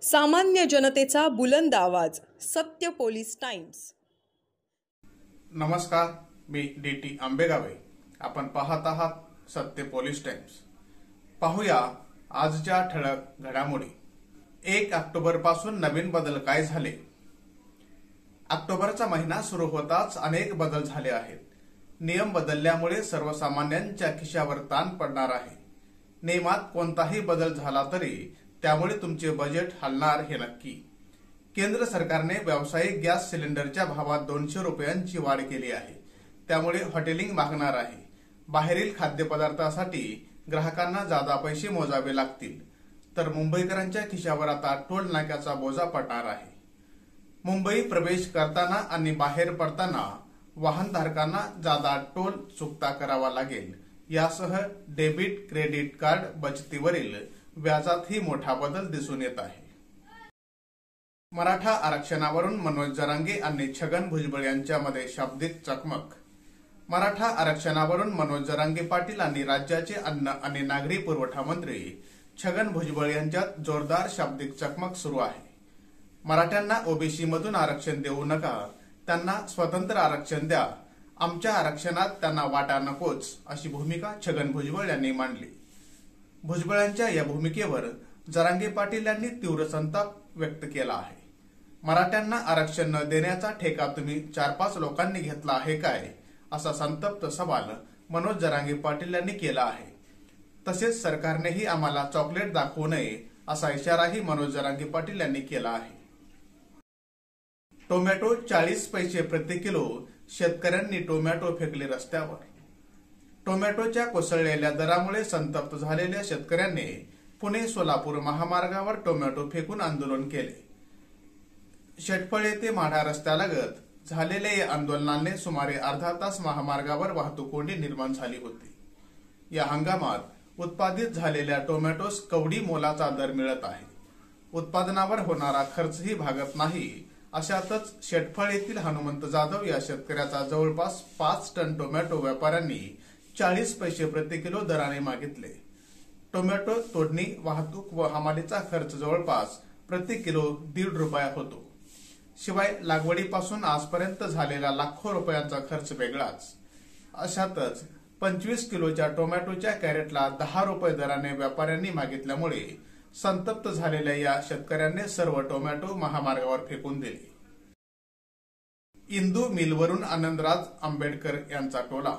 सामान्य जनतेचा बुलंद आवाज. सत्य पोलीस टाइम्स. नमस्कार, मी DT आंबेगावे. आपण पाहत आहात सत्य पोलीस टाइम्स. पाहूया आजच्या ठळक घडामोडी. 1 ऑक्टोबर पासून नवीन बदल काय झाले? ऑक्टोबरचा महिना सुरू होताच अनेक बदल झाले आहेत. नियम बदलल्यामुळे सर्वसामान्यांच्या खिशावर ताण पडणार आहे. नियमात कोणताही बदल झाला तरी त्यामुळे तुमचे बजेट हलणार हे नक्की. केंद्र सरकारने व्यावसायिक गॅस सिलेंडरच्या भावात 200 रुपयांची वाढ केली आहे. त्यामुळे हॉटेलिंग मागणार आहे. बाहेरील खाद्यपदार्थासाठी ग्राहकांना जादा पैसे मोजावे लागतील. तर मुंबईकरांच्या खिशावर आता टोल नाक्याचा बोजा पडणार आहे. मुंबई प्रवेश करताना आणि बाहेर पडताना वाहनधारकांना जादा टोल चुकता करावा लागेल. यासह डेबिट क्रेडिट कार्ड बचतीवरील व्याजातही मोठा बदल दिसून येत आहे. मराठा आरक्षणावरून मनोज जरांगे आणि छगन भुजबळ यांच्यामध्ये शाब्दिक चकमक. मराठा आरक्षणावरून मनोज जरांगे पाटील आणि राज्याचे अन्न आणि नागरी पुरवठा मंत्री छगन भुजबळ यांच्यात जोरदार शाब्दिक चकमक सुरू आहे. मराठ्यांना ओबीसी मधून आरक्षण देऊ नका, त्यांना स्वतंत्र आरक्षण द्या, आमच्या आरक्षणात त्यांना वाटा नकोच, अशी भूमिका छगन भुजबळ यांनी मांडली. भुजबळांच्या या भूमिकेवर जरांगे पाटील यांनी तीव्र संताप व्यक्त केला आहे. मराठ्यांना आरक्षण न देण्याचा ठेका तुम्ही 4-5 लोकांनी घेतला आहे काय, असा संतप्त सवाल मनोज जरांगे पाटील यांनी केला आहे. तसेच सरकारनेही आम्हाला चॉकलेट दाखवू नये, असा इशाराही मनोज जरांगे पाटील यांनी केला आहे. टोमॅटो 40 पैसे प्रति किलो, शेतकऱ्यांनी टोमॅटो फेकले रस्त्यावर. टोमॅटोच्या कोसळलेल्या दरामुळे संतप्त झालेल्या शेतकऱ्यांनी पुणे सोलापूर महामार्गावर टोमॅटो फेकून आंदोलन केले. शेटफळे ते माढा रस्त्यालगत झालेल्या या आंदोलनाने सुमारे अर्धा तास महामार्गावर वाहतूक कोंडी निर्माण झाली होती. या हंगामात उत्पादित झालेल्या टोमॅटोस कवडी मोलाचा दर मिळत आहे. उत्पादनावर होणारा खर्चही भागत नाही. अशातच शेटफळ येथील हनुमंत जाधव या शेतकऱ्याचा जवळपास 5 टन टोमॅटो व्यापाऱ्यांनी 40 पैसे प्रति किलो दराने मागितले. टोमॅटो तोडणी, वाहतूक व हमालीचा खर्च जवळपास प्रति किलो 1.5 रुपया होतो. शिवाय लागवडीपासून आजपर्यंत झालेला लाखो रुपयांचा खर्च वेगळाच. अशातच 25 किलोच्या टोमॅटोच्या कॅरेटला 10 रुपये दराने व्यापाऱ्यांनी मागितल्यामुळे संतप्त झालेल्या या शेतकऱ्यांनी सर्व टोमॅटो महामार्गावर फेकून दिले. इंदू मिलवरून आनंदराज आंबेडकर यांचा टोला.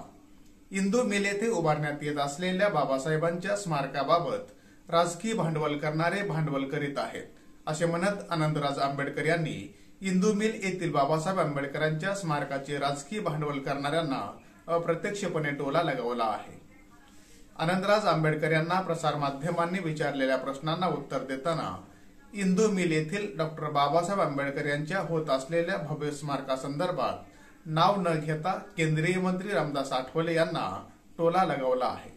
इंदू मिल येथे उभारण्यात येत असलेल्या बाबासाहेबांच्या स्मारकाबाबत राजकीय भांडवल करणारे भांडवल करीत आहेत, असे म्हणत आनंदराज आंबेडकर यांनी इंदू मिल येथील बाबासाहेब आंबेडकरांच्या स्मारकाचे राजकीय भांडवल करणाऱ्यांना अप्रत्यक्षपणे टोला लगावला आहे. आनंदराज आंबेडकर यांना प्रसारमाध्यमांनी विचारलेल्या प्रश्नांना उत्तर देताना इंदू मिल येथील डॉ. बाबासाहेब आंबेडकर यांच्या होत असलेल्या भव्य स्मारकासंदर्भात नाव न घेता केंद्रीय मंत्री रामदास आठवले यांना टोला लगावला आहे.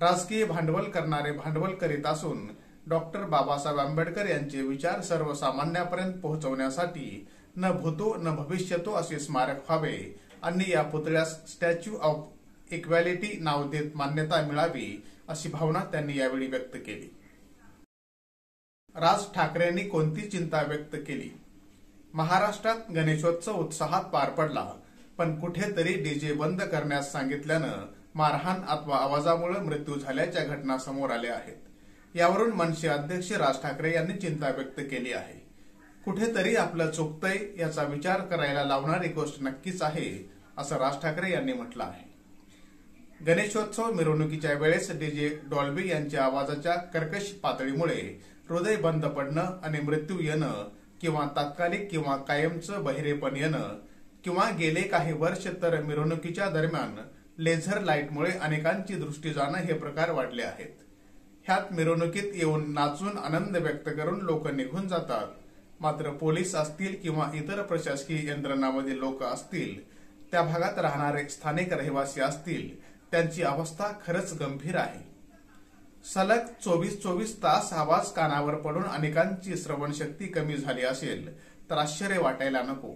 राजकीय भांडवल करणारे भांडवल करीत असून डॉ. बाबासाहेब आंबेडकर यांचे विचार सर्वसामान्यांपर्यंत पोहोचवण्यासाठी न भूतो न भविष्यतो असे स्मारक व्हावे आणि या पुतळ्यास स्टॅच्यू ऑफ इक्वॅलिटी नाव देत मान्यता मिळावी, अशी भावना त्यांनी यावेळी व्यक्त केली. राज ठाकरेंनी कोणती चिंता व्यक्त केली? महाराष्ट्रात गणेशोत्सव उत्साहात पार पडला, पण कुठेतरी डीजे बंद करण्यास सांगितल्यानं मारहाण अथवा आवाजामुळे मृत्यू झाल्याच्या घटना समोर आल्या आहेत. यावरून मनसे अध्यक्ष राज ठाकरे यांनी चिंता व्यक्त केली आहे. कुठेतरी आपलं चुकतंय याचा विचार करायला लावणारी गोष्ट नक्कीच आहे, असं राज ठाकरे यांनी म्हटलं आहे. गणेशोत्सव मिरवणुकीच्या वेळेस डीजे डॉल्बी यांच्या आवाजाच्या कर्कश पातळीमुळे हृदय बंद पडणं आणि मृत्यू येणं किंवा तात्कालिक किंवा कायमचं बहिरेपण येणं किंवा गेले काही वर्ष तर मिरवणुकीच्या दरम्यान लेझर लाईटमुळे अनेकांची दृष्टी जाणं हे प्रकार वाढले आहेत. ह्यात मिरवणुकीत येऊन नाचून आनंद व्यक्त करून लोक निघून जातात. मात्र पोलीस असतील किंवा इतर प्रशासकीय यंत्रणामधील लोक असतील, त्या भागात राहणारे स्थानिक रहिवासी असतील, त्यांची अवस्था खरंच गंभीर आहे. सलग 24 तास आवाज कानावर पडून अनेकांची श्रवणशक्ती कमी झाली असेल तर आश्चर्य वाटायला नको.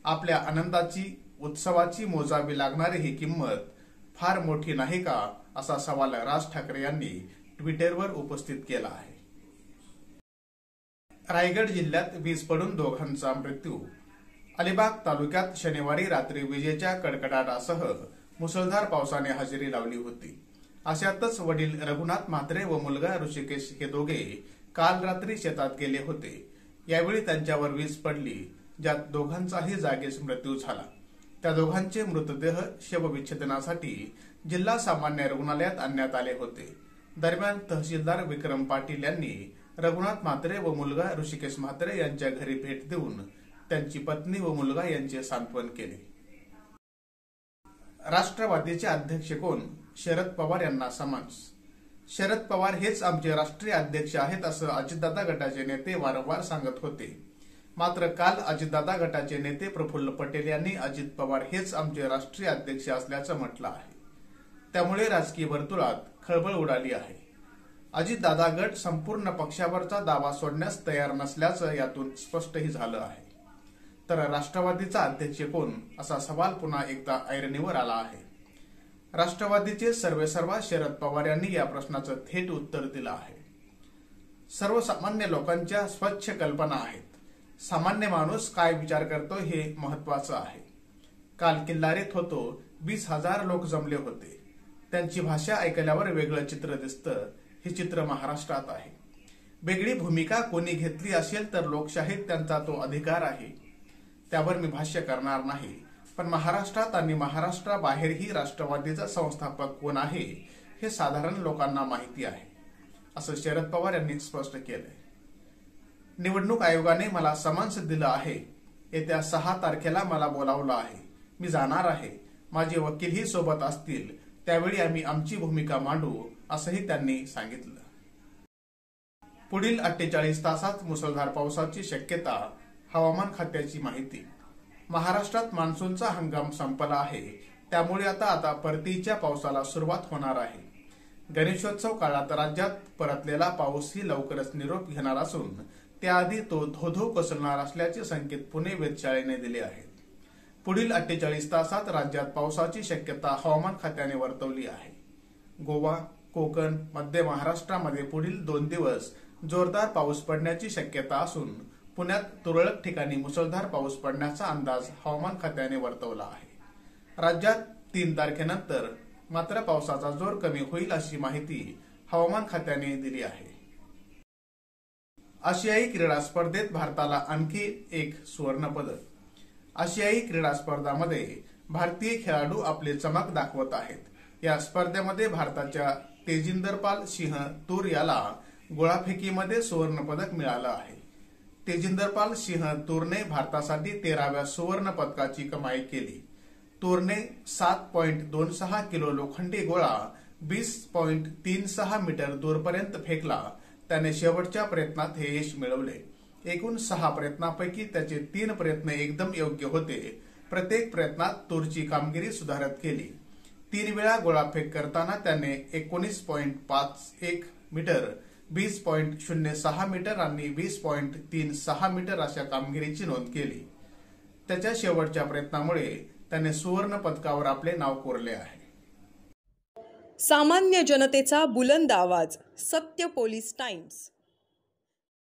आपल्या आनंदाची, उत्सवाची मोजावी लागणारी ही किंमत फार मोठी नाही का, असा सवाल राज ठाकरे यांनी ट्विटरवर उपस्थित केला आहे. रायगड जिल्ह्यात वीज पडून दोघांचा मृत्यू. अलिबाग तालुक्यात शनिवारी रात्री विजेच्या कडकडाटासह मुसळधार पावसाने हजेरी लावली होती. अशातच वडील रघुनाथ म्हात्रे व मुलगा ऋषिकेश हे दोघे काल रात्री शेतात गेले होते. यावेळी त्यांच्यावर वीज पडली, ज्यात दोघांचाही जागीच मृत्यू झाला. त्या दोघांचे मृतदेह शवविच्छेदनासाठी जिल्हा सामान्य रुग्णालयात आणण्यात आले होते. दरम्यान तहसीलदार विक्रम पाटील यांनी रघुनाथ म्हात्रे व मुलगा ऋषिकेश म्हात्रे यांच्या घरी भेट देऊन त्यांची पत्नी व मुलगा यांचे सांत्वन केले. राष्ट्रवादीचे अध्यक्ष कोण? शरद पवार यांना समन्स. शरद पवार हेच आमचे राष्ट्रीय अध्यक्ष आहेत असं अजितदादा गटाचे नेते वारंवार सांगत होते. मात्र काल अजितदादा गटाचे नेते प्रफुल्ल पटेल यांनी अजित पवार हेच आमचे राष्ट्रीय अध्यक्ष असल्याचं म्हटलं आहे. त्यामुळे राजकीय वर्तुळात खळबळ उडाली आहे. अजितदादा गट संपूर्ण पक्षावरचा दावा सोडण्यास तयार नसल्याचं यातून स्पष्टही झालं आहे. तर राष्ट्रवादीचा अध्यक्ष कोण असा सवाल पुन्हा एकदा ऐरणीवर आला आहे. राष्ट्रवादीचे सर्वेसर्वा शरद पवार यांनी या प्रश्नाचं थेट उत्तर दिलं आहे. सर्वसामान्य लोकांच्या स्वच्छ कल्पना आहेत. सामान्य माणूस काय विचार करतो हे महत्वाचं आहे. काल किल्लारीत होतो, 20,000 लोक जमले होते. त्यांची भाषा ऐकल्यावर वेगळं चित्र दिसतं. हे चित्र महाराष्ट्रात आहे. वेगळी भूमिका कोणी घेतली असेल तर लोकशाहीत त्यांचा तो अधिकार आहे. त्यावर मी भाष्य करणार नाही. पण महाराष्ट्रात आणि महाराष्ट्राबाहेरही राष्ट्रवादीचा संस्थापक कोण आहे हे साधारण लोकांना माहिती आहे, असं शरद पवार यांनी स्पष्ट केलंय. निवडणूक आयोगाने मला समन्स दिलं आहे. येत्या 6 तारखेला मला बोलावलं आहे. मी जाणार आहे. माझे वकीलही सोबत असतील. त्यावेळी आम्ही आमची भूमिका मांडू, असंही त्यांनी सांगितलं. पुढील 48 तासात मुसळधार पावसाची शक्यता. हवामान खात्याची माहिती. महाराष्ट्रात मान्सूनचा हंगाम संपला आहे. त्यामुळे आता परतीच्या पावसाला सुरुवात होणार आहे. गणेशोत्सव काळात राज्यात परतलेला पाऊसही लवकरच निरोप घेणार असून त्याआधी तो धो-धो कोसळणार असल्याचे संकेत पुणे वेधशाळेने दिले आहेत. पुढील 48 तासात राज्यात पावसाची शक्यता हवामान खात्याने वर्तवली आहे. गोवा, कोकण, मध्य महाराष्ट्रामध्ये पुढील 2 दिवस जोरदार पाऊस पडण्याची शक्यता असून पुण्यात तुरळक ठिकाणी मुसळधार पाऊस पडण्याचा अंदाज हवामान खात्याने वर्तवला आहे. राज्यात 3 तारखेनंतर मात्र पावसाचा जोर कमी होईल अशी माहिती हवामान खात्याने दिली आहे. आशियाई क्रीडा स्पर्धेत भारताला आणखी एक सुवर्ण पदक. आशियाई क्रीडा स्पर्धांमध्ये भारतीय खेळाडू आपली चमक दाखवत आहेत. या स्पर्धेमध्ये भारताच्या तेजिंदरपाल सिंह तूर याला गोळाफेकीमध्ये सुवर्ण पदक मिळालं आहे. तेजिंदरपाल सिंह तूरने भारतासाठी 13व्या सुवर्ण पदकाची कमाई केली. तूरने 7.26 किलो लोखंडी गोळा 20.36 मीटर दूरपर्यंत फेकला. त्याने शेवटच्या प्रयत्नात हे यश मिळवले. एकूण 6 प्रयत्नांपैकी त्याचे 3 प्रयत्न एकदम योग्य होते. प्रत्येक प्रयत्नात तूरची कामगिरी सुधारत केली. 3 वेळा गोळाफेक करताना त्याने 19.51 मीटर, 20.06 मीटर आणि 20.36 मीटर अशा कामगिरीची नोंद केली. त्याच्या शेवटच्या प्रयत्नामुळे त्याने सुवर्ण पदकावर आपले नाव कोरले आहे. सामान्य जनतेचा बुलंद आवाज. सत्य पोलीस टाइम्स.